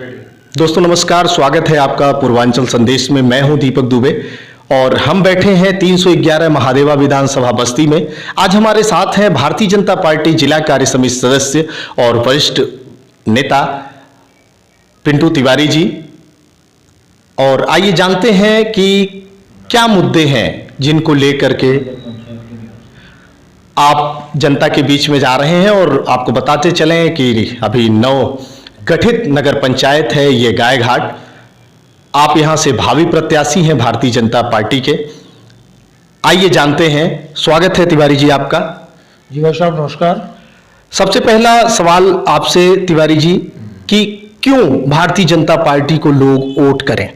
दोस्तों नमस्कार, स्वागत है आपका पूर्वांचल संदेश में। मैं हूं दीपक दुबे और हम बैठे हैं 311 महादेवा विधानसभा बस्ती में। आज हमारे साथ हैं भारतीय जनता पार्टी जिला कार्य समिति सदस्य और वरिष्ठ नेता पिंटू तिवारी जी। और आइए जानते हैं कि क्या मुद्दे हैं जिनको लेकर के आप जनता के बीच में जा रहे हैं। और आपको बताते चलें कि अभी नव गठित नगर पंचायत है ये गायघाट। आप यहां से भावी प्रत्याशी हैं भारतीय जनता पार्टी के। आइए जानते हैं। स्वागत है तिवारी जी आपका। जी भाई साहब नमस्कार। सबसे पहला सवाल आपसे तिवारी जी कि क्यों भारतीय जनता पार्टी को लोग वोट करें?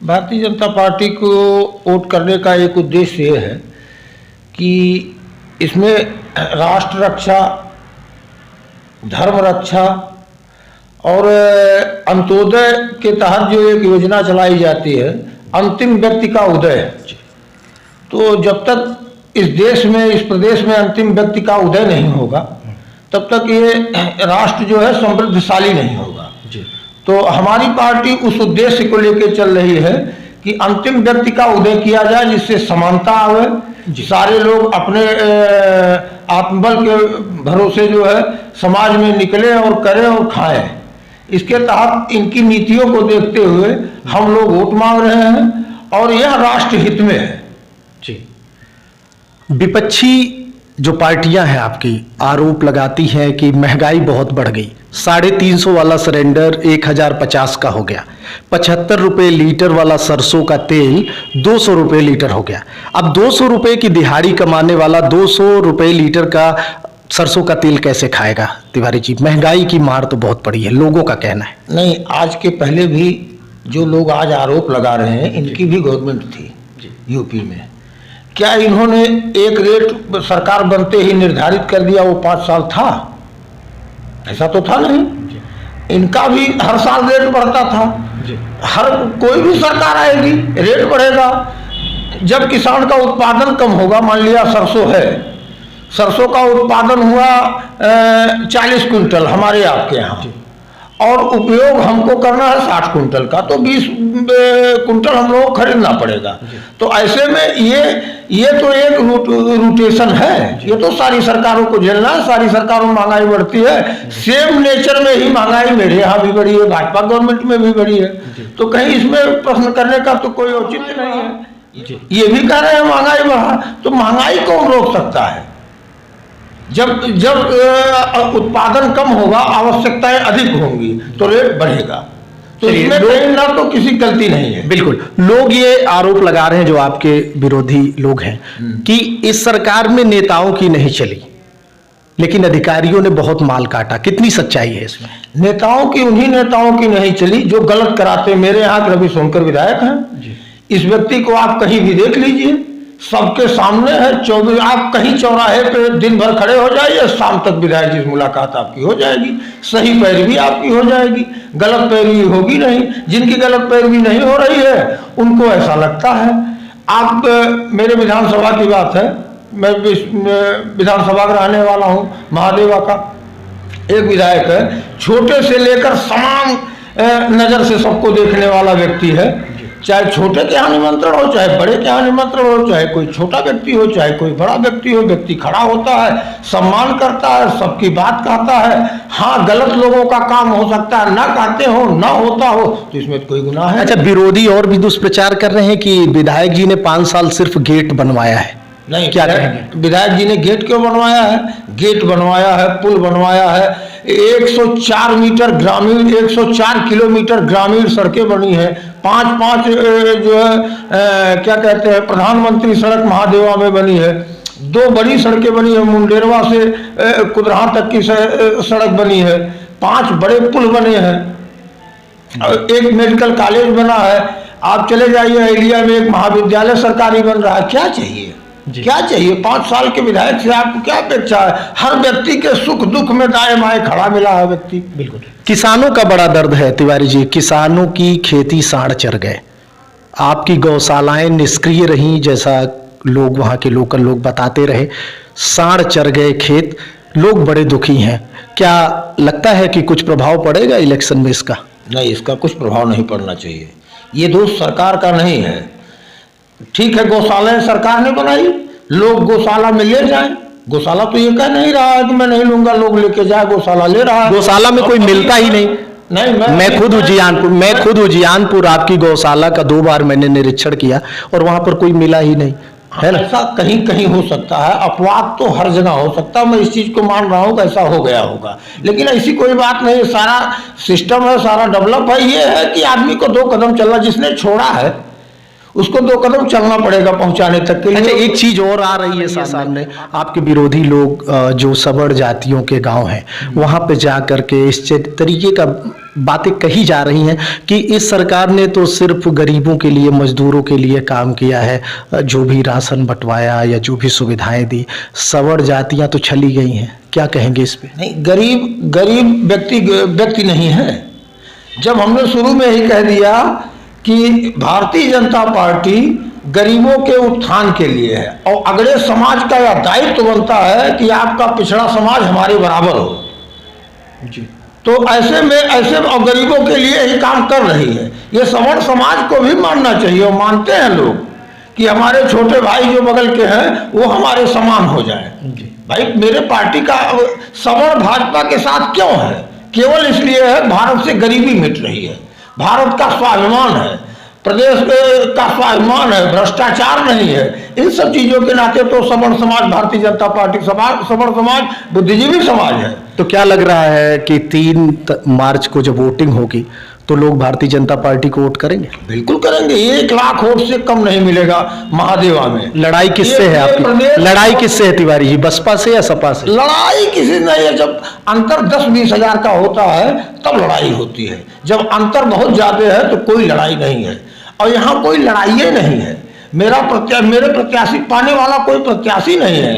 भारतीय जनता पार्टी को वोट करने का एक उद्देश्य ये है कि इसमें राष्ट्र रक्षा, धर्म रक्षा और अंत्योदय के तहत जो एक योजना चलाई जाती है, अंतिम व्यक्ति का उदय। तो जब तक इस देश में, इस प्रदेश में अंतिम व्यक्ति का उदय नहीं होगा तब तक ये राष्ट्र जो है समृद्धशाली नहीं होगा। तो हमारी पार्टी उस उद्देश्य को लेकर चल रही है कि अंतिम व्यक्ति का उदय किया जाए, जिससे समानता आवे, सारे लोग अपने आत्मबल के भरोसे जो है समाज में निकले और करें और खाएं। इसके तहत इनकी नीतियों को देखते हुए हम लोग वोट मांग रहे हैं और यह राष्ट्र हित में है। जी, विपक्षी जो पार्टियां हैं आपकी आरोप लगाती हैं कि महंगाई बहुत बढ़ गई। 350 वाला सिलेंडर 1050 का हो गया। 75 रुपये लीटर वाला सरसों का तेल 200 रुपये लीटर हो गया। अब 200 रुपये की दिहाड़ी कमाने वाला 200 रुपये लीटर का सरसों का तेल कैसे खाएगा? तिवारी जी, महंगाई की मार तो बहुत पड़ी है, लोगों का कहना है। नहीं, आज के पहले भी जो लोग आज आरोप लगा रहे हैं, इनकी भी गवर्नमेंट थी यूपी में। क्या इन्होंने एक रेट सरकार बनते ही निर्धारित कर दिया, वो 5 साल था? ऐसा तो था नहीं। इनका भी हर साल रेट बढ़ता था। हर कोई भी सरकार आएगी रेट बढ़ेगा। जब किसान का उत्पादन कम होगा, मान लिया सरसों है, सरसों का उत्पादन हुआ 40 कुंटल हमारे आपके यहाँ, और उपयोग हमको करना है 60 कुंटल का, तो 20 कुंटल हम लोग खरीदना पड़ेगा। तो ऐसे में ये तो एक रोटेशन है। ये तो सारी सरकारों को झेलना है। सारी सरकारों में महंगाई बढ़ती है। सेम नेचर में ही महंगाई मेरे यहाँ भी बढ़ी है, भाजपा गवर्नमेंट में भी बढ़ी है। तो कहीं इसमें प्रश्न करने का तो कोई औचित्य नहीं है। ये भी कह रहे हैं महंगाई बढ़ा, तो महंगाई कौन रोक सकता है? जब उत्पादन कम होगा, आवश्यकताएं अधिक होंगी, तो रेट बढ़ेगा। तो इसमें कहीं ना तो किसी गलती नहीं है। बिल्कुल। लोग ये आरोप लगा रहे हैं, जो आपके विरोधी लोग हैं, कि इस सरकार में नेताओं की नहीं चली, लेकिन अधिकारियों ने बहुत माल काटा। कितनी सच्चाई है इसमें? नेताओं की, उन्हीं नेताओं की नहीं चली जो गलत कराते। मेरे यहाँ रवि शंकर विधायक हैं। इस व्यक्ति को आप कहीं भी देख लीजिए, सबके सामने है। 24 आप कहीं चौराहे पे दिन भर खड़े हो जाइए, शाम तक विधायक जी से मुलाकात आपकी हो जाएगी। सही पैरवी आपकी हो जाएगी, गलत पैरवी होगी नहीं। जिनकी गलत पैरवी नहीं हो रही है उनको ऐसा लगता है। आप मेरे विधानसभा की बात है, मैं विधानसभा का रहने वाला हूँ, महादेवा का एक विधायक है। छोटे से लेकर समान नजर से सबको देखने वाला व्यक्ति है। चाहे छोटे के यहाँ निमंत्रण हो, चाहे बड़े के यहाँ निमंत्रण हो, चाहे कोई छोटा व्यक्ति हो, चाहे कोई बड़ा व्यक्ति हो, व्यक्ति खड़ा होता है, सम्मान करता है, सबकी बात कहता है। हाँ, गलत लोगों का काम हो सकता है, ना कहते हो, ना होता हो, तो इसमें कोई गुनाह है? अच्छा, विरोधी और भी दुष्प्रचार कर रहे हैं कि विधायक जी ने 5 साल सिर्फ गेट बनवाया है। नहीं, क्या कहेंगे? विधायक जी ने गेट क्यों बनवाया है? गेट बनवाया है, पुल बनवाया है, 104 मीटर ग्रामीण, 104 किलोमीटर ग्रामीण सड़कें बनी है। 5 जो है क्या कहते हैं, प्रधानमंत्री सड़क महादेवा में बनी है। 2 बड़ी सड़कें बनी है, मुंडेरवा से कुदरहा तक की सड़क बनी है। 5 बड़े पुल बने हैं, एक मेडिकल कॉलेज बना है। आप चले जाइए एलिया में, एक महाविद्यालय सरकारी बन रहा है। क्या चाहिए? क्या चाहिए? 5 साल के विधायक से आपको क्या अपेक्षा है? हर व्यक्ति के सुख दुख में दाएं बाएं खड़ा मिला है व्यक्ति। बिल्कुल। किसानों का बड़ा दर्द है तिवारी जी। किसानों की खेती साढ़ चर गए। आपकी गौशालाएं निष्क्रिय रहीं, जैसा लोग वहां के लोकल लोग बताते रहे। साढ़ चर गए खेत। लोग बड़े दुखी हैं। क्या लगता है कि कुछ प्रभाव पड़ेगा इलेक्शन में इसका? नहीं, इसका कुछ प्रभाव नहीं पड़ना चाहिए। ये दोष सरकार का नहीं है। ठीक है, गौशाला सरकार ने बनाई, लोग गौशाला में ले जाएं। गौशाला तो ये कह नहीं रहा है कि मैं नहीं लूंगा, लोग लेके जाए, गौशाला ले रहा है। गौशाला में कोई मिलता ही नहीं। नहीं, मैं खुद उजियानपुर आपकी गौशाला का 2 बार मैंने निरीक्षण किया और वहां पर कोई मिला ही नहीं है ना। ऐसा कहीं कहीं हो सकता है, अपवाद तो हर जगह हो सकता है। मैं इस चीज को मान रहा हूँ कि ऐसा हो गया होगा, लेकिन ऐसी कोई बात नहीं। सारा सिस्टम है, सारा डेवलप है। ये है कि आदमी को 2 कदम चलना, जिसने छोड़ा है उसको 2 कदम चलना पड़ेगा पहुंचाने तक के लिए। अच्छा, एक चीज और आ रही है सामने, आपके विरोधी लोग जो सवर्ण जातियों के गांव हैं वहां पे जा करके इस तरीके का बातें कही जा रही हैं कि इस सरकार ने तो सिर्फ गरीबों के लिए, मजदूरों के लिए काम किया है, जो भी राशन बंटवाया या जो भी सुविधाएं दी, सवर्ण जातियां तो छली गई हैं। क्या कहेंगे इस पे? नहीं, गरीब व्यक्ति नहीं है। जब हमने शुरू में ही कह दिया कि भारतीय जनता पार्टी गरीबों के उत्थान के लिए है और अगले समाज का यह दायित्व बनता है कि आपका पिछड़ा समाज हमारे बराबर हो जी, तो ऐसे में और गरीबों के लिए ही काम कर रही है। ये सवर्ण समाज को भी मानना चाहिए और मानते हैं लोग कि हमारे छोटे भाई जो बगल के हैं वो हमारे समान हो जाए। भाई, मेरे पार्टी का सवर्ण भाजपा के साथ क्यों है? केवल इसलिए है भारत से गरीबी मिट रही है, भारत का स्वाभिमान है, प्रदेश का स्वाभिमान है, भ्रष्टाचार नहीं है। इन सब चीजों के नाते तो सवर्ण समाज, भारतीय जनता पार्टी सवर्ण समाज बुद्धिजीवी समाज है। तो क्या लग रहा है कि 3 मार्च को जब वोटिंग होगी तो लोग भारतीय जनता पार्टी को वोट करेंगे? बिल्कुल करेंगे। 1 लाख वोट से कम नहीं मिलेगा महादेवा में। लड़ाई किससे है आपकी? लड़ाई किससे है तिवारी जी, बसपा से या सपा से? लड़ाई किसी नहीं है। जब अंतर 10-20 हजार का होता है तब लड़ाई होती है। जब अंतर बहुत ज्यादा है तो कोई लड़ाई नहीं है, और यहाँ कोई लड़ाई नहीं है। मेरे प्रत्याशी पाने वाला कोई प्रत्याशी नहीं है।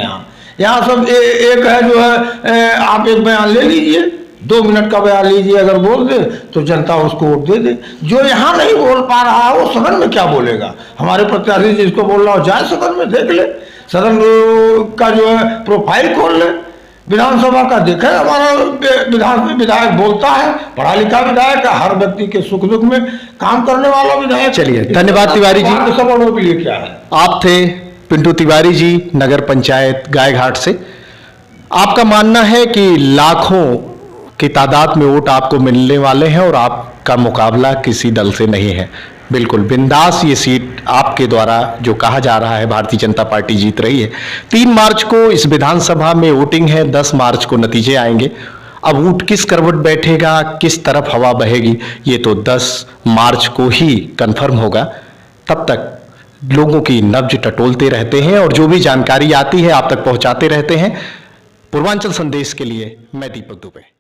यहाँ सब एक है जो है, आप एक बयान ले लीजिए, 2 मिनट का बयान लीजिए, अगर बोल दे तो जनता उसको वोट दे दे। जो यहाँ नहीं बोल पा रहा है वो सदन में क्या बोलेगा? हमारे प्रत्याशी जिसको बोल रहा हो जाए सदन में, देख ले, सदन का जो है प्रोफाइल खोल ले, विधानसभा का देखे। हमारा विधायक बोलता है, पढ़ा लिखा विधायक है, हर व्यक्ति के सुख दुख में काम करने वाला विधायक। चलिए, धन्यवाद तिवारी जी। सवर्णों के लिए क्या है? आप थे पिंटू तिवारी जी, नगर पंचायत गायघाट से। आपका मानना है कि लाखों की तादाद में वोट आपको मिलने वाले हैं और आपका मुकाबला किसी दल से नहीं है। बिल्कुल बिंदास ये सीट आपके द्वारा जो कहा जा रहा है भारतीय जनता पार्टी जीत रही है। 3 मार्च को इस विधानसभा में वोटिंग है, 10 मार्च को नतीजे आएंगे। अब ऊंट किस करवट बैठेगा, किस तरफ हवा बहेगी, ये तो 10 मार्च को ही कंफर्म होगा। तब तक लोगों की नब्ज टटोलते रहते हैं और जो भी जानकारी आती है आप तक पहुंचाते रहते हैं। पूर्वांचल संदेश के लिए मैं दीपक दुबे।